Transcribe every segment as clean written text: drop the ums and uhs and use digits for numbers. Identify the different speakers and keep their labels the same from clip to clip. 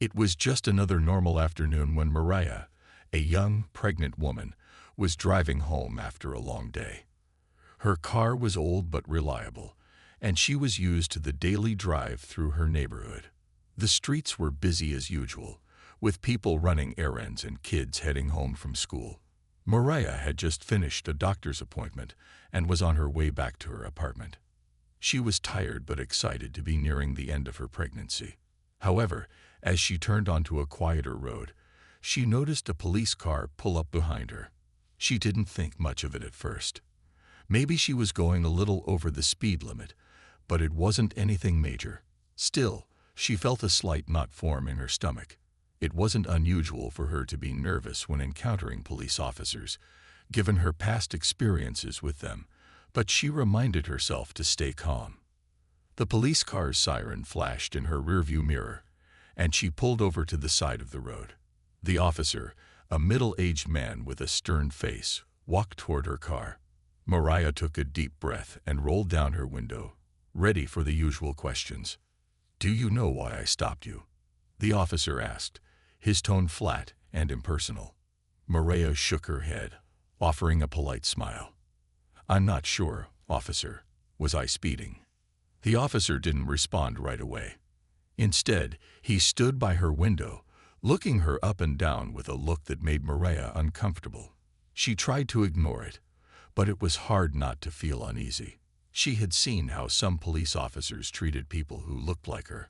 Speaker 1: It was just another normal afternoon when Mariah, a young, pregnant woman, was driving home after a long day. Her car was old but reliable, and she was used to the daily drive through her neighborhood. The streets were busy as usual, with people running errands and kids heading home from school. Mariah had just finished a doctor's appointment and was on her way back to her apartment. She was tired but excited to be nearing the end of her pregnancy. However, as she turned onto a quieter road, she noticed a police car pull up behind her. She didn't think much of it at first. Maybe she was going a little over the speed limit, but it wasn't anything major. Still, she felt a slight knot form in her stomach. It wasn't unusual for her to be nervous when encountering police officers, given her past experiences with them, but she reminded herself to stay calm. The police car's siren flashed in her rearview mirror, and she pulled over to the side of the road. The officer, a middle-aged man with a stern face, walked toward her car. Mariah took a deep breath and rolled down her window, ready for the usual questions. "Do you know why I stopped you?" the officer asked, his tone flat and impersonal. Mariah shook her head, offering a polite smile. "I'm not sure, officer. Was I speeding?" The officer didn't respond right away. Instead, he stood by her window, looking her up and down with a look that made Mariah uncomfortable. She tried to ignore it, but it was hard not to feel uneasy. She had seen how some police officers treated people who looked like her,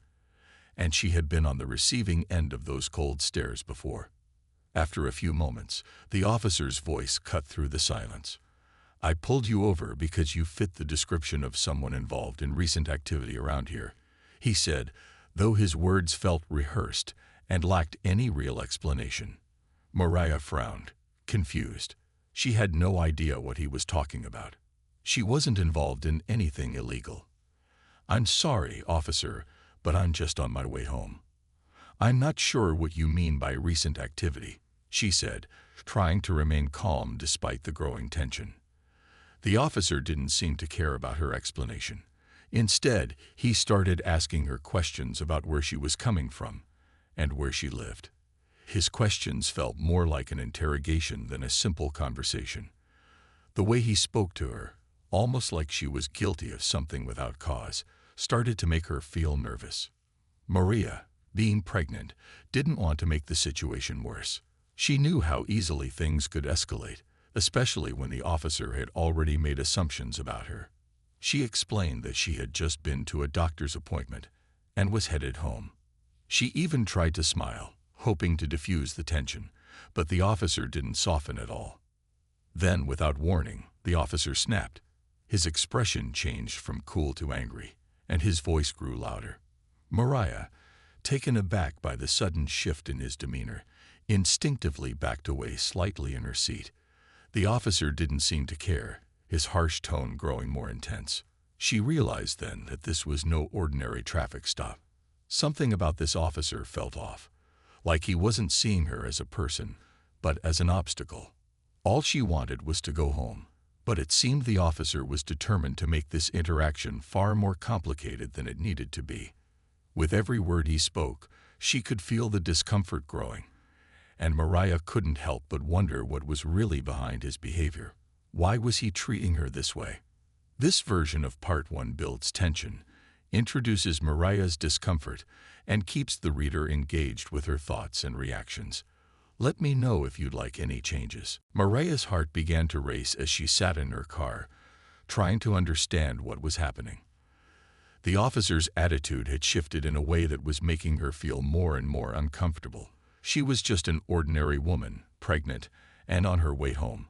Speaker 1: and she had been on the receiving end of those cold stares before. After a few moments, the officer's voice cut through the silence. "I pulled you over because you fit the description of someone involved in recent activity around here," he said, though his words felt rehearsed and lacked any real explanation. Mariah frowned, confused. She had no idea what he was talking about. She wasn't involved in anything illegal. "I'm sorry, officer, but I'm just on my way home." "I'm not sure what you mean by recent activity," she said, trying to remain calm despite the growing tension. The officer didn't seem to care about her explanation. Instead, he started asking her questions about where she was coming from and where she lived. His questions felt more like an interrogation than a simple conversation. The way he spoke to her, almost like she was guilty of something without cause, started to make her feel nervous. Maria, being pregnant, didn't want to make the situation worse. She knew how easily things could escalate, especially when the officer had already made assumptions about her. She explained that she had just been to a doctor's appointment and was headed home. She even tried to smile, hoping to diffuse the tension, but the officer didn't soften at all. Then, without warning, the officer snapped. His expression changed from cool to angry, and his voice grew louder. Mariah, taken aback by the sudden shift in his demeanor, instinctively backed away slightly in her seat. The officer didn't seem to care, his harsh tone growing more intense. She realized then that this was no ordinary traffic stop. Something about this officer felt off, like he wasn't seeing her as a person, but as an obstacle. All she wanted was to go home, but it seemed the officer was determined to make this interaction far more complicated than it needed to be. With every word he spoke, she could feel the discomfort growing, and Mariah couldn't help but wonder what was really behind his behavior. Why was he treating her this way? This version of Part 1 builds tension, introduces Mariah's discomfort, and keeps the reader engaged with her thoughts and reactions. Let me know if you'd like any changes. Mariah's heart began to race as she sat in her car, trying to understand what was happening. The officer's attitude had shifted in a way that was making her feel more and more uncomfortable. She was just an ordinary woman, pregnant, and on her way home,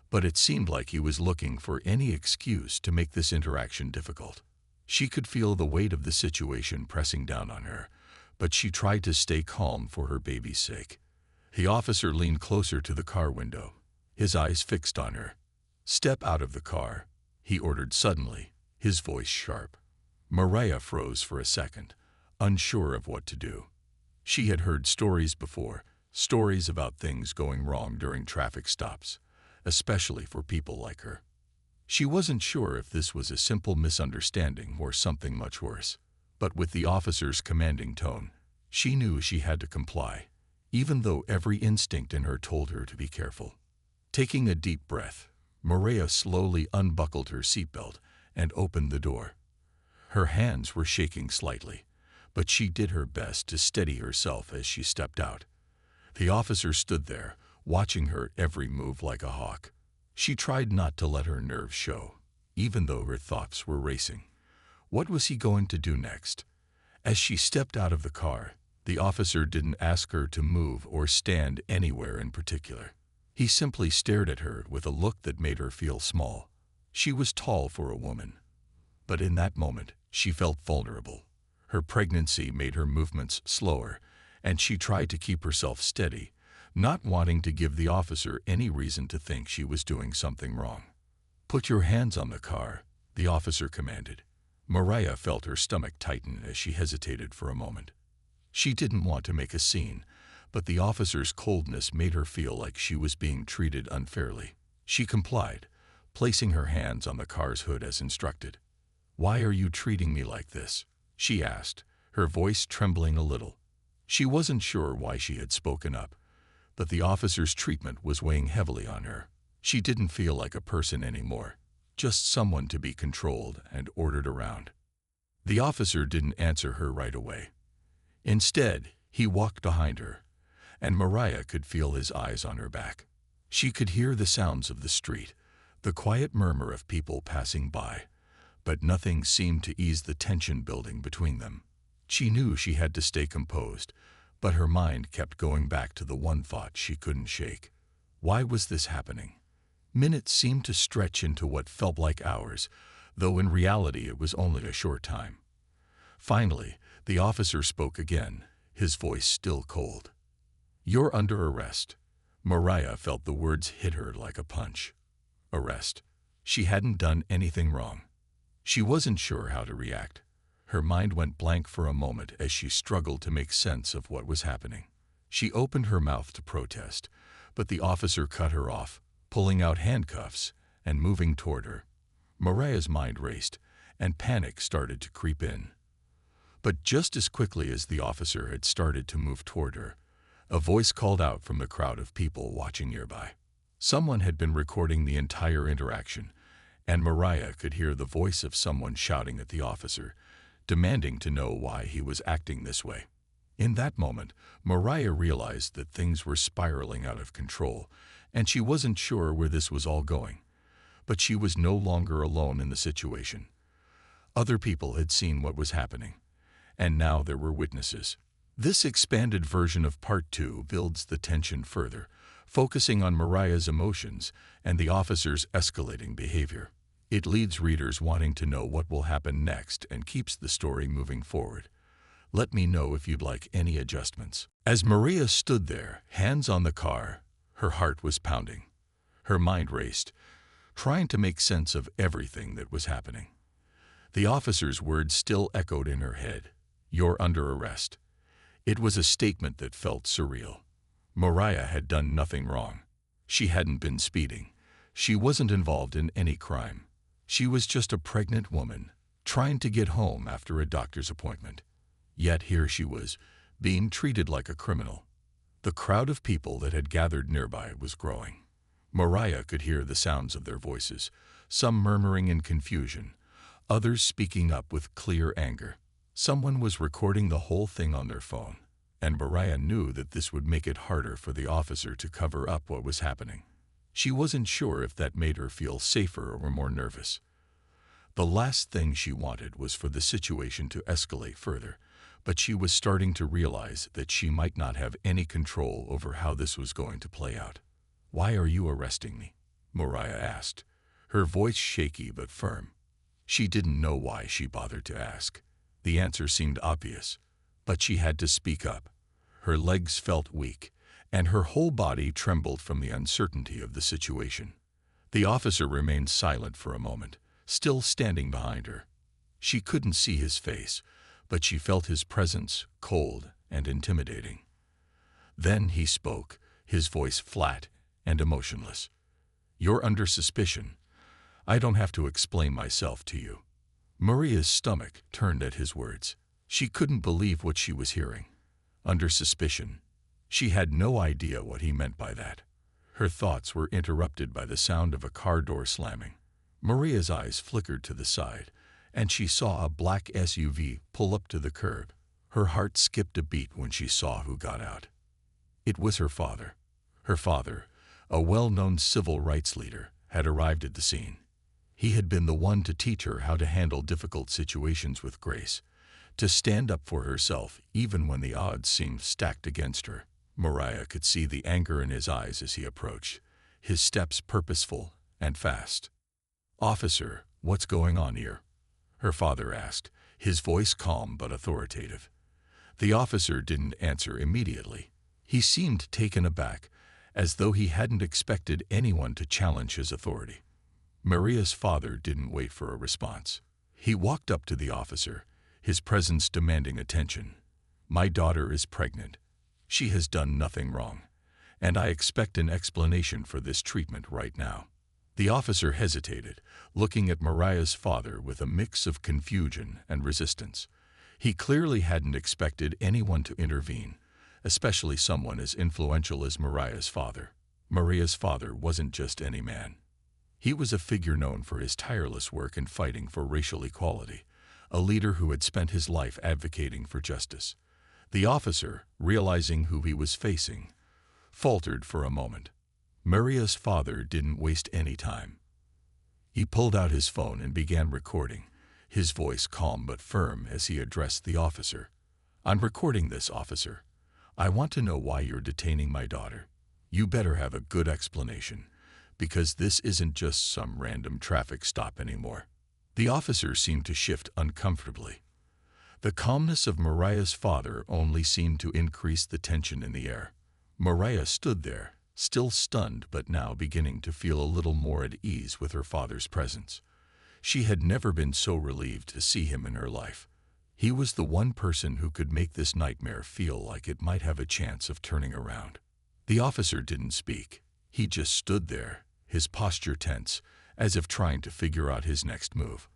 Speaker 1: but it seemed like he was looking for any excuse to make this interaction difficult. She could feel the weight of the situation pressing down on her, but she tried to stay calm for her baby's sake. The officer leaned closer to the car window, his eyes fixed on her. "Step out of the car," he ordered suddenly, his voice sharp. Mariah froze for a second, unsure of what to do. She had heard stories before, stories about things going wrong during traffic stops, especially for people like her. She wasn't sure if this was a simple misunderstanding or something much worse, but with the officer's commanding tone, She knew she had to comply, even though every instinct in her told her to be careful. Taking a deep breath, Maria slowly unbuckled her seatbelt and opened the door. Her hands were shaking slightly, but she did her best to steady herself as she stepped out. The officer stood there, watching her every move like a hawk. She tried not to let her nerves show, even though her thoughts were racing. What was he going to do next? As she stepped out of the car, the officer didn't ask her to move or stand anywhere in particular. He simply stared at her with a look that made her feel small. She was tall for a woman, but in that moment, she felt vulnerable. Her pregnancy made her movements slower, and she tried to keep herself steady, not wanting to give the officer any reason to think she was doing something wrong. "Put your hands on the car," the officer commanded. Maria felt her stomach tighten as she hesitated for a moment. She didn't want to make a scene, but the officer's coldness made her feel like she was being treated unfairly. She complied, placing her hands on the car's hood as instructed. "Why are you treating me like this?" she asked, her voice trembling a little. She wasn't sure why she had spoken up, but the officer's treatment was weighing heavily on her. She didn't feel like a person anymore, just someone to be controlled and ordered around. The officer didn't answer her right away. Instead, he walked behind her, and Maria could feel his eyes on her back. She could hear the sounds of the street, the quiet murmur of people passing by, but nothing seemed to ease the tension building between them. She knew she had to stay composed, but her mind kept going back to the one thought she couldn't shake. Why was this happening? Minutes seemed to stretch into what felt like hours, though in reality it was only a short time. Finally, the officer spoke again, his voice still cold. "You're under arrest." Maria felt the words hit her like a punch. Arrest. She hadn't done anything wrong. She wasn't sure how to react. Her mind went blank for a moment as she struggled to make sense of what was happening. She opened her mouth to protest, but the officer cut her off, pulling out handcuffs and moving toward her. Maria's mind raced, and panic started to creep in. But just as quickly as the officer had started to move toward her, a voice called out from the crowd of people watching nearby. Someone had been recording the entire interaction, and Maria could hear the voice of someone shouting at the officer, demanding to know why he was acting this way. In that moment, Maria realized that things were spiraling out of control, and she wasn't sure where this was all going. But she was no longer alone in the situation. Other people had seen what was happening, and now there were witnesses. This expanded version of Part 2 builds the tension further, focusing on Maria's emotions and the officer's escalating behavior. It leads readers wanting to know what will happen next and keeps the story moving forward. Let me know if you'd like any adjustments. As Maria stood there, hands on the car, her heart was pounding. Her mind raced, trying to make sense of everything that was happening. The officer's words still echoed in her head. "You're under arrest." It was a statement that felt surreal. Maria had done nothing wrong. She hadn't been speeding. She wasn't involved in any crime. She was just a pregnant woman, trying to get home after a doctor's appointment. Yet here she was, being treated like a criminal. The crowd of people that had gathered nearby was growing. Maria could hear the sounds of their voices, some murmuring in confusion, others speaking up with clear anger. Someone was recording the whole thing on their phone, and Maria knew that this would make it harder for the officer to cover up what was happening. She wasn't sure if that made her feel safer or more nervous. The last thing she wanted was for the situation to escalate further, but she was starting to realize that she might not have any control over how this was going to play out. "Why are you arresting me?" Maria asked, her voice shaky but firm. She didn't know why she bothered to ask. The answer seemed obvious, but she had to speak up. Her legs felt weak, and her whole body trembled from the uncertainty of the situation. The officer remained silent for a moment, still standing behind her. She couldn't see his face, but she felt his presence, cold and intimidating. Then he spoke, his voice flat and emotionless. "You're under suspicion. I don't have to explain myself to you." Maria's stomach turned at his words. She couldn't believe what she was hearing. under suspicion. She had no idea what he meant by that. Her thoughts were interrupted by the sound of a car door slamming. Maria's eyes flickered to the side, and she saw a black SUV pull up to the curb. Her heart skipped a beat when she saw who got out. It was her father. Her father, a well-known civil rights leader, had arrived at the scene. He had been the one to teach her how to handle difficult situations with grace, to stand up for herself even when the odds seemed stacked against her. Mariah could see the anger in his eyes as he approached, his steps purposeful and fast. "Officer, what's going on here?" her father asked, his voice calm but authoritative. The officer didn't answer immediately. He seemed taken aback, as though he hadn't expected anyone to challenge his authority. Maria's father didn't wait for a response. He walked up to the officer, his presence demanding attention. "My daughter is pregnant. She has done nothing wrong, and I expect an explanation for this treatment right now." The officer hesitated, looking at Mariah's father with a mix of confusion and resistance. He clearly hadn't expected anyone to intervene, especially someone as influential as Mariah's father. Maria's father wasn't just any man. He was a figure known for his tireless work in fighting for racial equality, a leader who had spent his life advocating for justice. The officer, realizing who he was facing, faltered for a moment. Maria's father didn't waste any time. He pulled out his phone and began recording, his voice calm but firm as he addressed the officer. "I'm recording this, officer. I want to know why you're detaining my daughter. You better have a good explanation, because this isn't just some random traffic stop anymore." The officer seemed to shift uncomfortably. The calmness of Mariah's father only seemed to increase the tension in the air. Mariah stood there, still stunned but now beginning to feel a little more at ease with her father's presence. She had never been so relieved to see him in her life. He was the one person who could make this nightmare feel like it might have a chance of turning around. The officer didn't speak. He just stood there, his posture tense, as if trying to figure out his next move.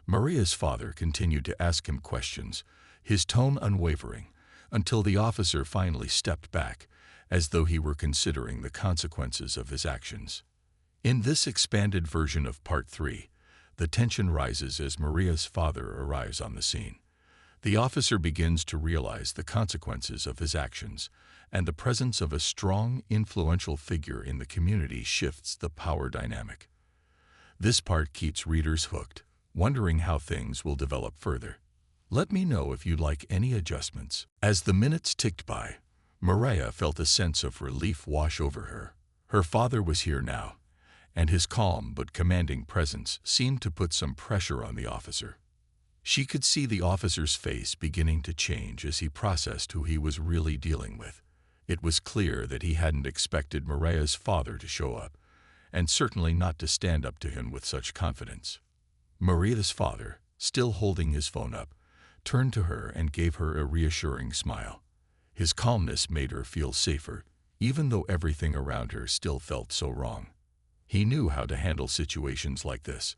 Speaker 1: Maria's father continued to ask him questions, his tone unwavering, until the officer finally stepped back, as though he were considering the consequences of his actions. In this expanded version of Part 3, the tension rises as Maria's father arrives on the scene. The officer begins to realize the consequences of his actions, and the presence of a strong, influential figure in the community shifts the power dynamic. This part keeps readers hooked, wondering how things will develop further. Let me know if you'd like any adjustments. As the minutes ticked by, Mariah felt a sense of relief wash over her. Her father was here now, and his calm but commanding presence seemed to put some pressure on the officer. She could see the officer's face beginning to change as he processed who he was really dealing with. It was clear that he hadn't expected Mariah's father to show up, and certainly not to stand up to him with such confidence. Maria's father, still holding his phone up, turned to her and gave her a reassuring smile. His calmness made her feel safer, even though everything around her still felt so wrong. He knew how to handle situations like this.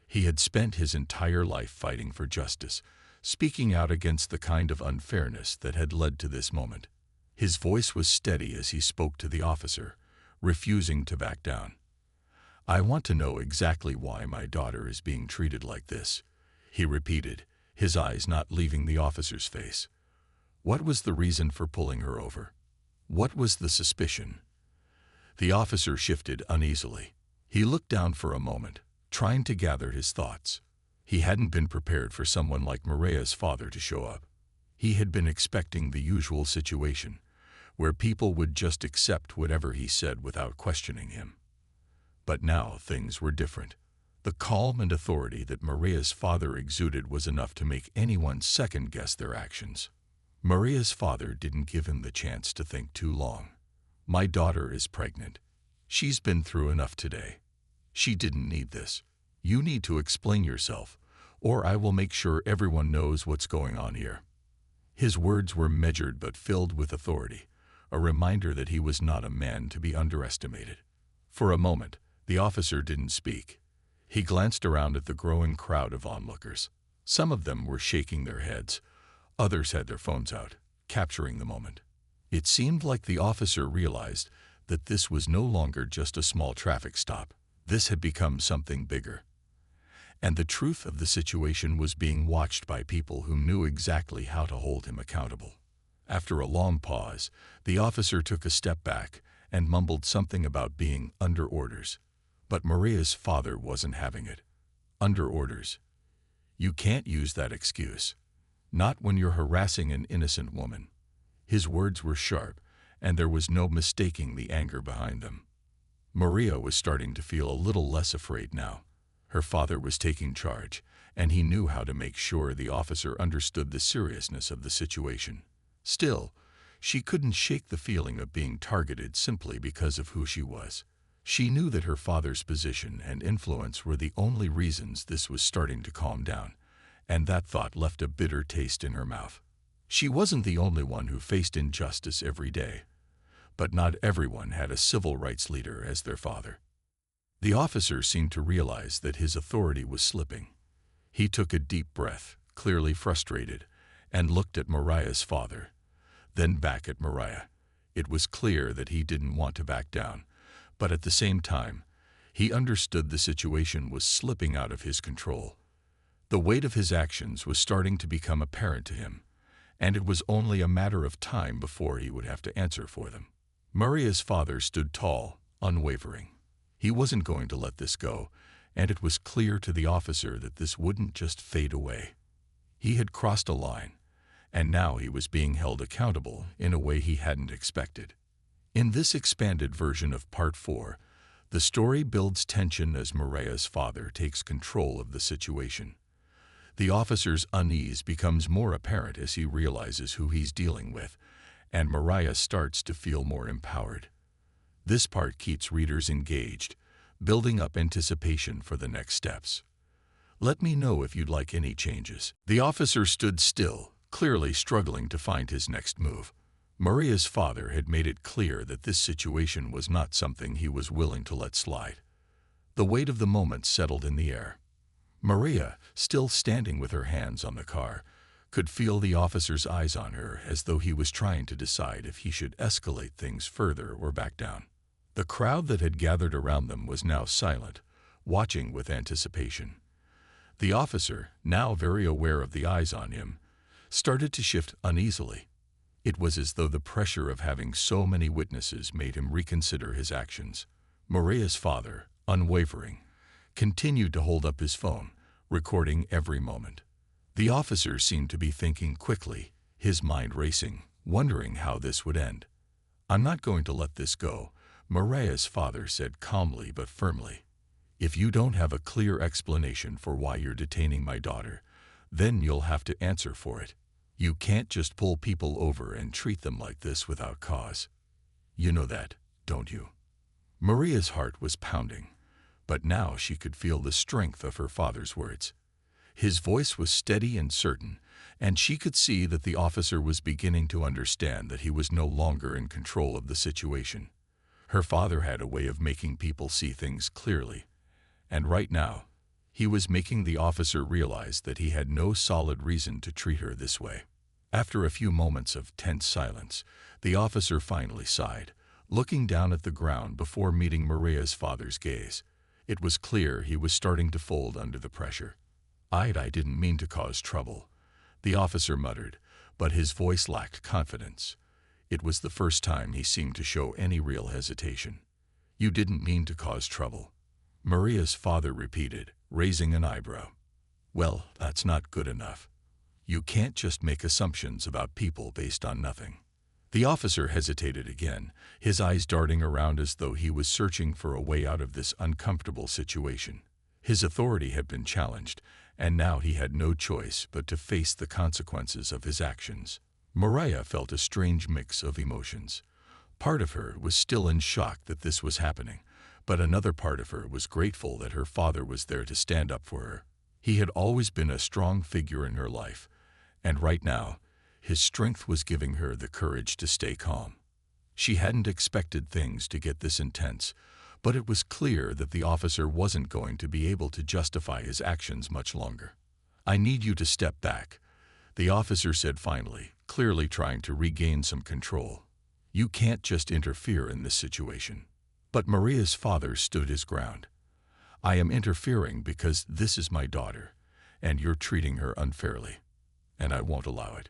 Speaker 1: He had spent his entire life fighting for justice, speaking out against the kind of unfairness that had led to this moment. His voice was steady as he spoke to the officer, refusing to back down. "I want to know exactly why my daughter is being treated like this," he repeated, his eyes not leaving the officer's face. "What was the reason for pulling her over? What was the suspicion?" The officer shifted uneasily. He looked down for a moment, trying to gather his thoughts. He hadn't been prepared for someone like Maria's father to show up. He had been expecting the usual situation, where people would just accept whatever he said without questioning him. But now things were different. The calm and authority that Maria's father exuded was enough to make anyone second-guess their actions. Maria's father didn't give him the chance to think too long. "My daughter is pregnant. She's been through enough today. She didn't need this. You need to explain yourself, or I will make sure everyone knows what's going on here." His words were measured but filled with authority, a reminder that he was not a man to be underestimated. For a moment, the officer didn't speak. He glanced around at the growing crowd of onlookers. Some of them were shaking their heads. Others had their phones out, capturing the moment. It seemed like the officer realized that this was no longer just a small traffic stop. This had become something bigger. And the truth of the situation was being watched by people who knew exactly how to hold him accountable. After a long pause, the officer took a step back and mumbled something about being under orders. But Maria's father wasn't having it. Under orders? You can't use that excuse. Not when you're harassing an innocent woman. His words were sharp, and there was no mistaking the anger behind them. Maria was starting to feel a little less afraid now. Her father was taking charge, and he knew how to make sure the officer understood the seriousness of the situation. Still, she couldn't shake the feeling of being targeted simply because of who she was. She knew that her father's position and influence were the only reasons this was starting to calm down, and that thought left a bitter taste in her mouth. She wasn't the only one who faced injustice every day, but not everyone had a civil rights leader as their father. The officer seemed to realize that his authority was slipping. He took a deep breath, clearly frustrated, and looked at Maria's father, then back at Maria. It was clear that he didn't want to back down, but at the same time, he understood the situation was slipping out of his control. The weight of his actions was starting to become apparent to him, and it was only a matter of time before he would have to answer for them. Maria's father stood tall, unwavering. He wasn't going to let this go, and it was clear to the officer that this wouldn't just fade away. He had crossed a line, and now he was being held accountable in a way he hadn't expected. In this expanded version of Part 4, the story builds tension as Maria's father takes control of the situation. The officer's unease becomes more apparent as he realizes who he's dealing with, and Maria starts to feel more empowered. This part keeps readers engaged, building up anticipation for the next steps. Let me know if you'd like any changes. The officer stood still, clearly struggling to find his next move. Maria's father had made it clear that this situation was not something he was willing to let slide. The weight of the moment settled in the air. Maria, still standing with her hands on the car, could feel the officer's eyes on her as though he was trying to decide if he should escalate things further or back down. The crowd that had gathered around them was now silent, watching with anticipation. The officer, now very aware of the eyes on him, started to shift uneasily. It was as though the pressure of having so many witnesses made him reconsider his actions. Maria's father, unwavering, continued to hold up his phone, recording every moment. The officer seemed to be thinking quickly, his mind racing, wondering how this would end. "I'm not going to let this go," Maria's father said calmly but firmly. "If you don't have a clear explanation for why you're detaining my daughter, then you'll have to answer for it. You can't just pull people over and treat them like this without cause. You know that, don't you?" Maria's heart was pounding, but now she could feel the strength of her father's words. His voice was steady and certain, and she could see that the officer was beginning to understand that he was no longer in control of the situation. Her father had a way of making people see things clearly, and right now, he was making the officer realize that he had no solid reason to treat her this way. After a few moments of tense silence, the officer finally sighed, looking down at the ground before meeting Maria's father's gaze. It was clear he was starting to fold under the pressure. I didn't mean to cause trouble," the officer muttered, but his voice lacked confidence. It was the first time he seemed to show any real hesitation. "You didn't mean to cause trouble," Maria's father repeated, raising an eyebrow. "Well, that's not good enough. You can't just make assumptions about people based on nothing." The officer hesitated again, his eyes darting around as though he was searching for a way out of this uncomfortable situation. His authority had been challenged, and now he had no choice but to face the consequences of his actions. Maria felt a strange mix of emotions. Part of her was still in shock that this was happening, but another part of her was grateful that her father was there to stand up for her. He had always been a strong figure in her life, and right now, his strength was giving her the courage to stay calm. She hadn't expected things to get this intense, but it was clear that the officer wasn't going to be able to justify his actions much longer. "I need you to step back," the officer said finally, clearly trying to regain some control. "You can't just interfere in this situation." But Maria's father stood his ground. "I am interfering because this is my daughter, and you're treating her unfairly, and I won't allow it."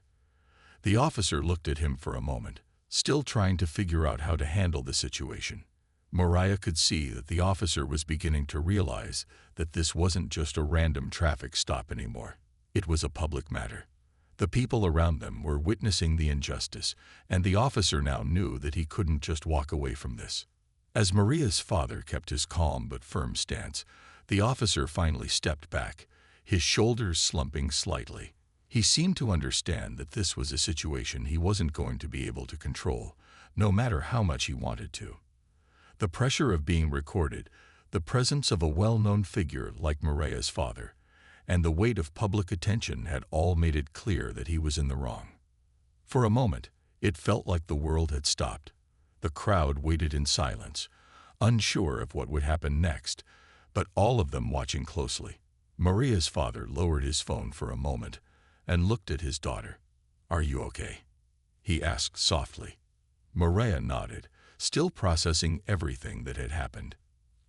Speaker 1: The officer looked at him for a moment, still trying to figure out how to handle the situation. Mariah could see that the officer was beginning to realize that this wasn't just a random traffic stop anymore. It was a public matter. The people around them were witnessing the injustice, and the officer now knew that he couldn't just walk away from this. As Maria's father kept his calm but firm stance, the officer finally stepped back, his shoulders slumping slightly. He seemed to understand that this was a situation he wasn't going to be able to control, no matter how much he wanted to. The pressure of being recorded, the presence of a well-known figure like Maria's father, and the weight of public attention had all made it clear that he was in the wrong. For a moment, it felt like the world had stopped. The crowd waited in silence, unsure of what would happen next, but all of them watching closely. Maria's father lowered his phone for a moment and looked at his daughter. "Are you okay?" he asked softly. Maria nodded, still processing everything that had happened.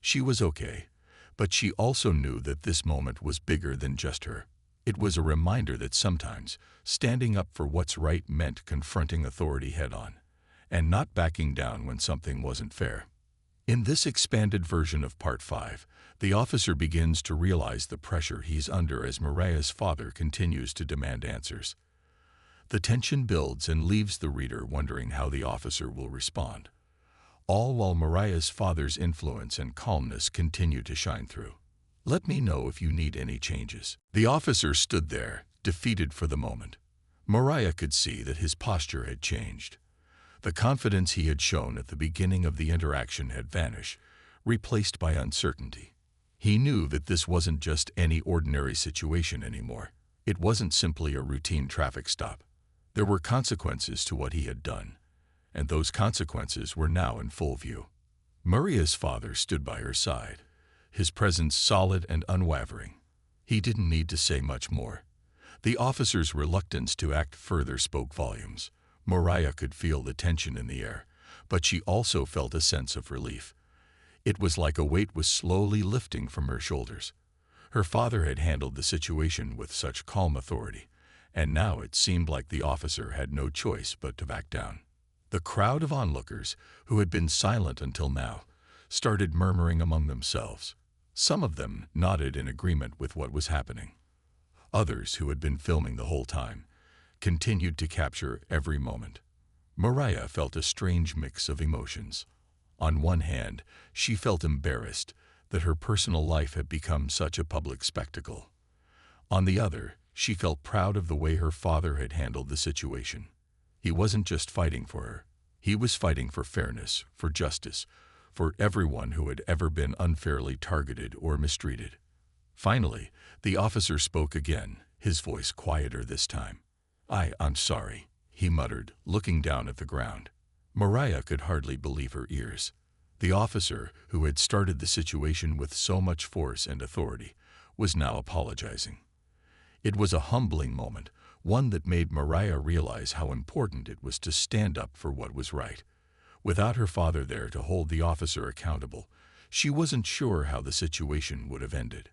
Speaker 1: She was okay, but she also knew that this moment was bigger than just her. It was a reminder that sometimes standing up for what's right meant confronting authority head-on, and not backing down when something wasn't fair. In this expanded version of Part 5, the officer begins to realize the pressure he's under as Maria's father continues to demand answers. The tension builds and leaves the reader wondering how the officer will respond, all while Maria's father's influence and calmness continue to shine through. "Let me know if you need any changes." The officer stood there, defeated for the moment. Mariah could see that his posture had changed. The confidence he had shown at the beginning of the interaction had vanished, replaced by uncertainty. He knew that this wasn't just any ordinary situation anymore. It wasn't simply a routine traffic stop. There were consequences to what he had done, and those consequences were now in full view. Maria's father stood by her side, his presence solid and unwavering. He didn't need to say much more. The officer's reluctance to act further spoke volumes. Mariah could feel the tension in the air, but she also felt a sense of relief. It was like a weight was slowly lifting from her shoulders. Her father had handled the situation with such calm authority, and now it seemed like the officer had no choice but to back down. The crowd of onlookers, who had been silent until now, started murmuring among themselves. Some of them nodded in agreement with what was happening. Others, who had been filming the whole time, continued to capture every moment. Mariah felt a strange mix of emotions. On one hand, she felt embarrassed that her personal life had become such a public spectacle. On the other, she felt proud of the way her father had handled the situation. He wasn't just fighting for her. He was fighting for fairness, for justice, for everyone who had ever been unfairly targeted or mistreated. Finally, the officer spoke again, his voice quieter this time. I'm sorry," he muttered, looking down at the ground. Mariah could hardly believe her ears. The officer, who had started the situation with so much force and authority, was now apologizing. It was a humbling moment, one that made Mariah realize how important it was to stand up for what was right. Without her father there to hold the officer accountable, she wasn't sure how the situation would have ended.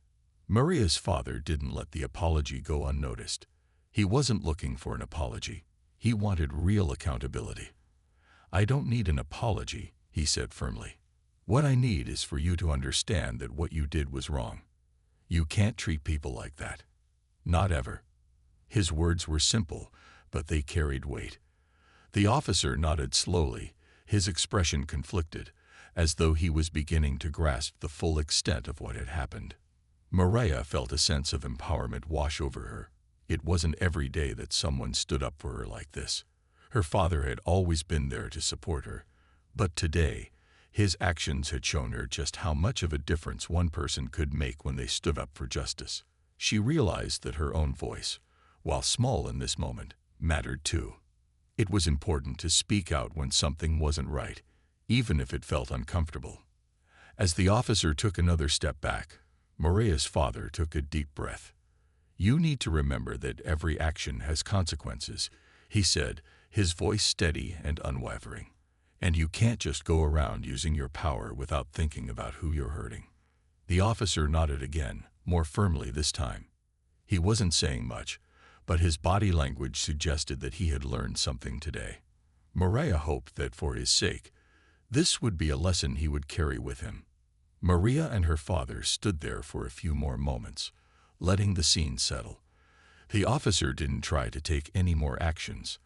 Speaker 1: Maria's father didn't let the apology go unnoticed. He wasn't looking for an apology. He wanted real accountability. "I don't need an apology," he said firmly. "What I need is for you to understand that what you did was wrong. You can't treat people like that. Not ever." His words were simple, but they carried weight. The officer nodded slowly, his expression conflicted, as though he was beginning to grasp the full extent of what had happened. Mariah felt a sense of empowerment wash over her. It wasn't every day that someone stood up for her like this. Her father had always been there to support her, but today, his actions had shown her just how much of a difference one person could make when they stood up for justice. She realized that her own voice, while small in this moment, mattered too. It was important to speak out when something wasn't right, even if it felt uncomfortable. As the officer took another step back, Maria's father took a deep breath. "You need to remember that every action has consequences, he said, his voice steady and unwavering. And you can't just go around using your power without thinking about who you're hurting. The officer nodded again, more firmly this time. He wasn't saying much, but his body language suggested that he had learned something today. Maria hoped that for his sake, this would be a lesson he would carry with him. Maria and her father stood there for a few more moments, letting the scene settle. The officer didn't try to take any more actions.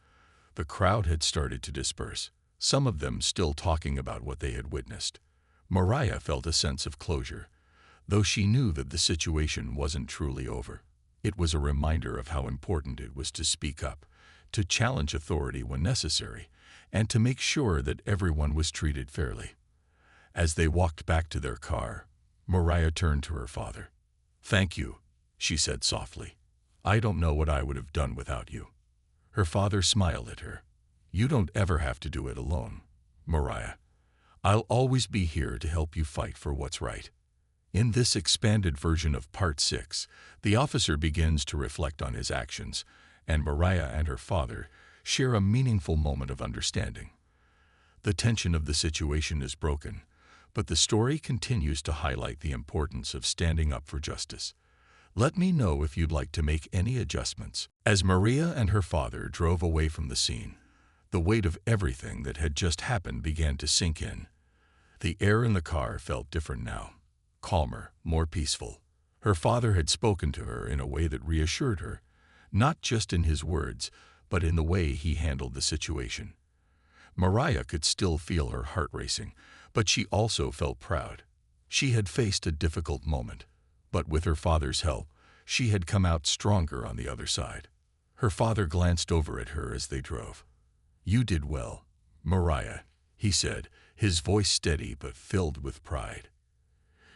Speaker 1: The crowd had started to disperse, some of them still talking about what they had witnessed. Maria felt a sense of closure, though she knew that the situation wasn't truly over. It was a reminder of how important it was to speak up, to challenge authority when necessary, and to make sure that everyone was treated fairly. As they walked back to their car, Maria turned to her father. "Thank you," she said softly. "I don't know what I would have done without you." Her father smiled at her. "You don't ever have to do it alone, Maria. I'll always be here to help you fight for what's right." In this expanded version of Part 6, the officer begins to reflect on his actions, and Maria and her father share a meaningful moment of understanding. The tension of the situation is broken, but the story continues to highlight the importance of standing up for justice. Let me know if you'd like to make any adjustments. As Maria and her father drove away from the scene, the weight of everything that had just happened began to sink in. The air in the car felt different now. Calmer, more peaceful. Her father had spoken to her in a way that reassured her, not just in his words, but in the way he handled the situation. Maria could still feel her heart racing, but she also felt proud. She had faced a difficult moment, but with her father's help, she had come out stronger on the other side. Her father glanced over at her as they drove. "You did well, Maria," he said, his voice steady but filled with pride.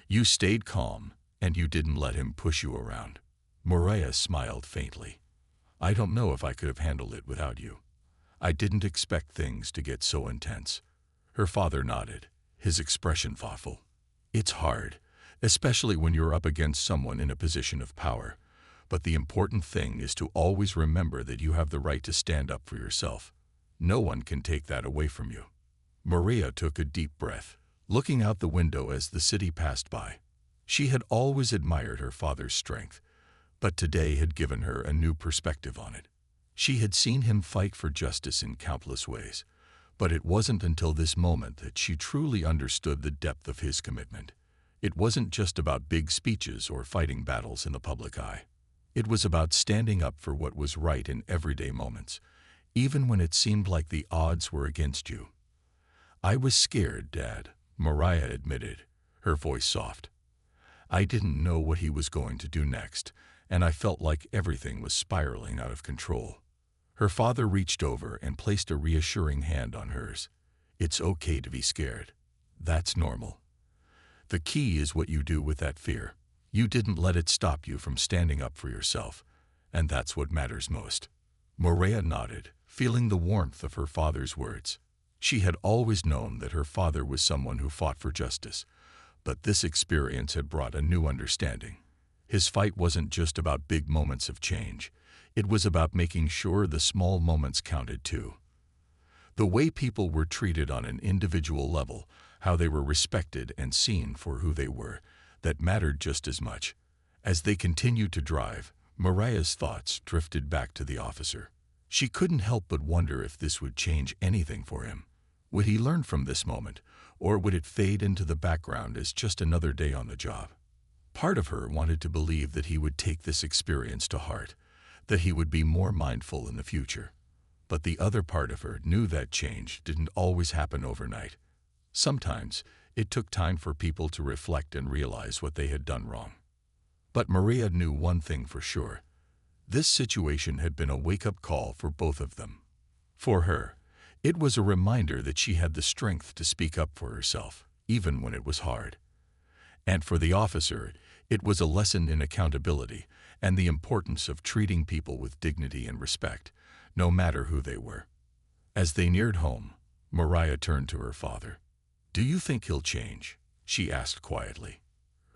Speaker 1: "You stayed calm, and you didn't let him push you around." Maria smiled faintly. "I don't know if I could have handled it without you. I didn't expect things to get so intense." Her father nodded, his expression thoughtful. "It's hard, especially when you're up against someone in a position of power. But the important thing is to always remember that you have the right to stand up for yourself. No one can take that away from you." Maria took a deep breath, looking out the window as the city passed by. She had always admired her father's strength, but today had given her a new perspective on it. She had seen him fight for justice in countless ways, but it wasn't until this moment that she truly understood the depth of his commitment. It wasn't just about big speeches or fighting battles in the public eye. It was about standing up for what was right in everyday moments, even when it seemed like the odds were against you. "I was scared, Dad," Maria admitted, her voice soft. "I didn't know what he was going to do next, and I felt like everything was spiraling out of control." Her father reached over and placed a reassuring hand on hers. "It's okay to be scared. That's normal. The key is what you do with that fear. You didn't let it stop you from standing up for yourself, and that's what matters most." Maria nodded, feeling the warmth of her father's words. She had always known that her father was someone who fought for justice, but this experience had brought a new understanding. His fight wasn't just about big moments of change. It was about making sure the small moments counted too. The way people were treated on an individual level, how they were respected and seen for who they were, that mattered just as much. As they continued to drive, Maria's thoughts drifted back to the officer. She couldn't help but wonder if this would change anything for him. Would he learn from this moment, or would it fade into the background as just another day on the job? Part of her wanted to believe that he would take this experience to heart, that he would be more mindful in the future. But the other part of her knew that change didn't always happen overnight. Sometimes it took time for people to reflect and realize what they had done wrong. But Maria knew one thing for sure. This situation had been a wake-up call for both of them. For her, it was a reminder that she had the strength to speak up for herself, even when it was hard. And for the officer, it was a lesson in accountability and the importance of treating people with dignity and respect, no matter who they were. As they neared home, Maria turned to her father. "Do you think he'll change?" she asked quietly.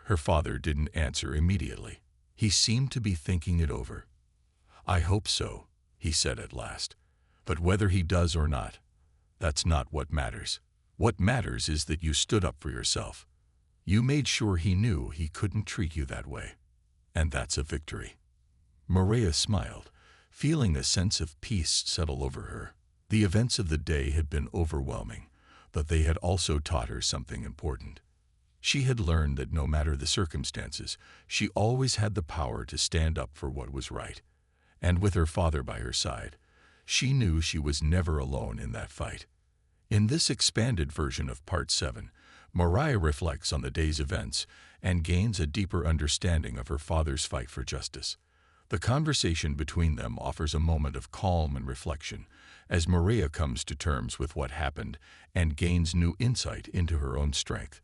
Speaker 1: Her father didn't answer immediately. He seemed to be thinking it over. "I hope so," he said at last. But whether he does or not, that's not what matters. What matters is that you stood up for yourself. You made sure he knew he couldn't treat you that way. And that's a victory." Maria smiled, feeling a sense of peace settle over her. The events of the day had been overwhelming, but they had also taught her something important. She had learned that no matter the circumstances, she always had the power to stand up for what was right. And with her father by her side, she knew she was never alone in that fight. In this expanded version of Part 7, Maria reflects on the day's events and gains a deeper understanding of her father's fight for justice. The conversation between them offers a moment of calm and reflection as Maria comes to terms with what happened and gains new insight into her own strength.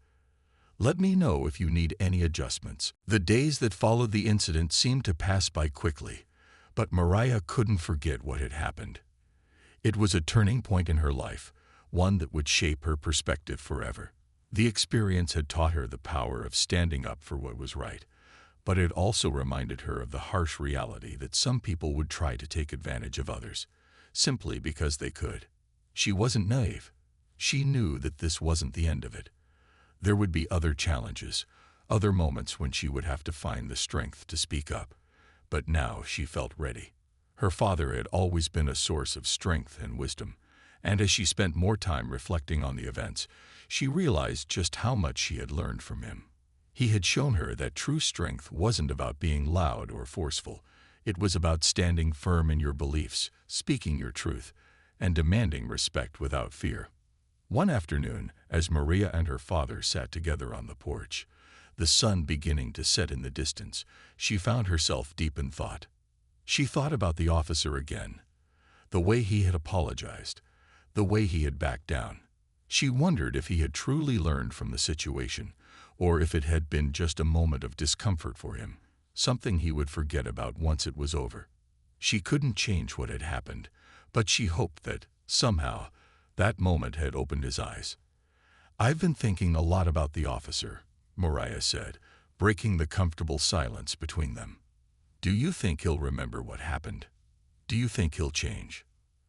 Speaker 1: Let me know if you need any adjustments. The days that followed the incident seemed to pass by quickly, but Maria couldn't forget what had happened. It was a turning point in her life, one that would shape her perspective forever. The experience had taught her the power of standing up for what was right, but it also reminded her of the harsh reality that some people would try to take advantage of others, simply because they could. She wasn't naive. She knew that this wasn't the end of it. There would be other challenges, other moments when she would have to find the strength to speak up. But now she felt ready. Her father had always been a source of strength and wisdom, and as she spent more time reflecting on the events, she realized just how much she had learned from him. He had shown her that true strength wasn't about being loud or forceful. It was about standing firm in your beliefs, speaking your truth, and demanding respect without fear. One afternoon, as Maria and her father sat together on the porch, the sun beginning to set in the distance, she found herself deep in thought. She thought about the officer again, the way he had apologized, the way he had backed down. She wondered if he had truly learned from the situation, or if it had been just a moment of discomfort for him, something he would forget about once it was over. She couldn't change what had happened, but she hoped that, somehow, that moment had opened his eyes. "I've been thinking a lot about the officer," Maria said, breaking the comfortable silence between them. "Do you think he'll remember what happened? Do you think he'll change?"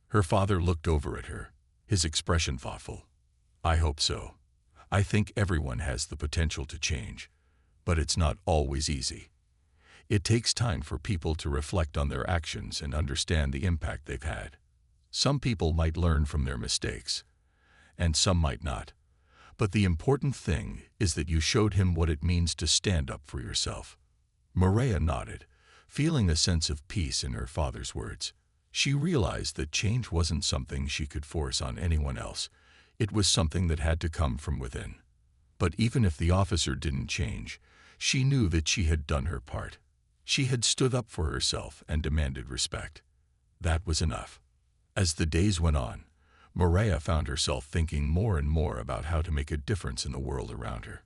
Speaker 1: Her father looked over at her, his expression thoughtful. "I hope so. I think everyone has the potential to change, but it's not always easy. It takes time for people to reflect on their actions and understand the impact they've had. Some people might learn from their mistakes, and some might not. But the important thing is that you showed him what it means to stand up for yourself." Maria nodded, feeling a sense of peace in her father's words. She realized that change wasn't something she could force on anyone else. It was something that had to come from within. But even if the officer didn't change, she knew that she had done her part. She had stood up for herself and demanded respect. That was enough. As the days went on, Maria found herself thinking more and more about how to make a difference in the world around her.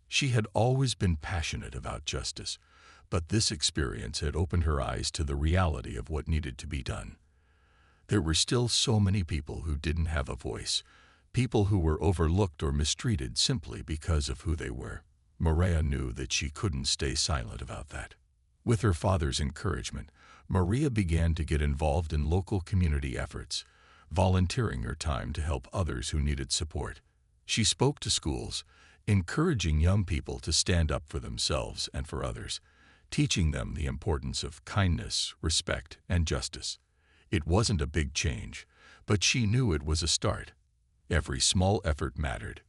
Speaker 1: She had always been passionate about justice, but this experience had opened her eyes to the reality of what needed to be done. There were still so many people who didn't have a voice, people who were overlooked or mistreated simply because of who they were. Maria knew that she couldn't stay silent about that. With her father's encouragement, Maria began to get involved in local community efforts, volunteering her time to help others who needed support. She spoke to schools, encouraging young people to stand up for themselves and for others, teaching them the importance of kindness, respect, and justice. It wasn't a big change, but she knew it was a start. Every small effort mattered.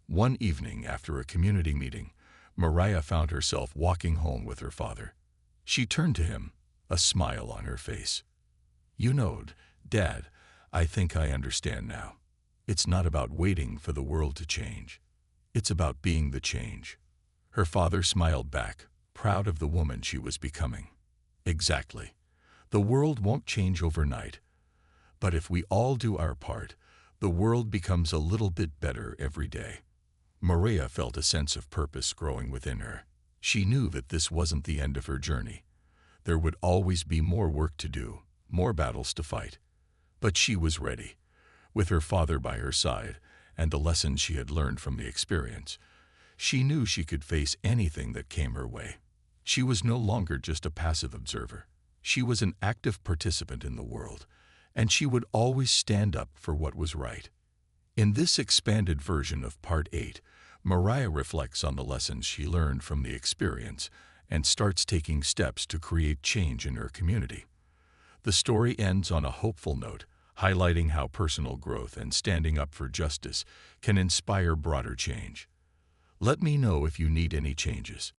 Speaker 1: One evening after a community meeting, Maria found herself walking home with her father. She turned to him, a smile on her face. "You know, Dad, I think I understand now. It's not about waiting for the world to change. It's about being the change." Her father smiled back, proud of the woman she was becoming. "Exactly. The world won't change overnight. But if we all do our part, the world becomes a little bit better every day." Maria felt a sense of purpose growing within her. She knew that this wasn't the end of her journey. There would always be more work to do, more battles to fight. But she was ready. With her father by her side and the lessons she had learned from the experience, she knew she could face anything that came her way. She was no longer just a passive observer. She was an active participant in the world, and she would always stand up for what was right. In this expanded version of Part 8, Mariah reflects on the lessons she learned from the experience and starts taking steps to create change in her community. The story ends on a hopeful note, highlighting how personal growth and standing up for justice can inspire broader change. Let me know if you need any changes.